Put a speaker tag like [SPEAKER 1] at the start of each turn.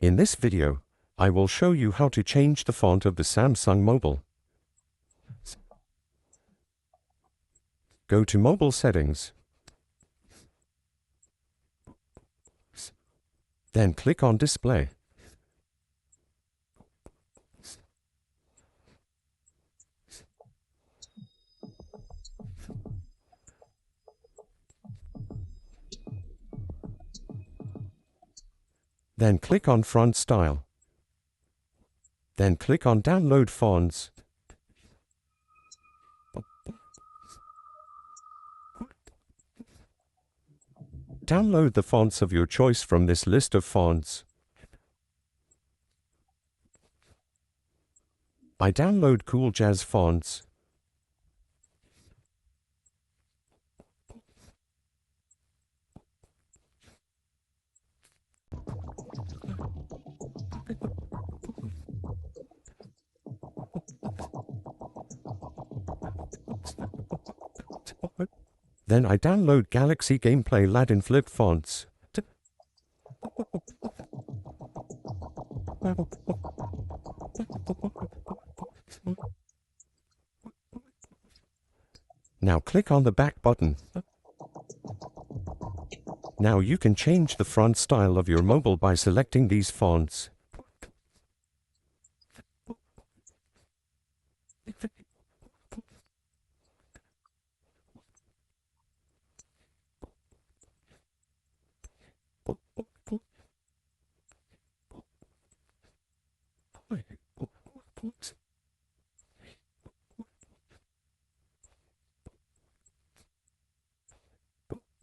[SPEAKER 1] In this video, I will show you how to change the font of the Samsung Mobile. Go to Mobile Settings. Then click on Display. Then click on Font Style. Then click on Download Fonts. Download the fonts of your choice from this list of fonts. I download Cool Jazz fonts. Then I download Galaxy Gameplay Ladin Flip fonts. Now click on the back button. Now you can change the front style of your mobile by selecting these fonts.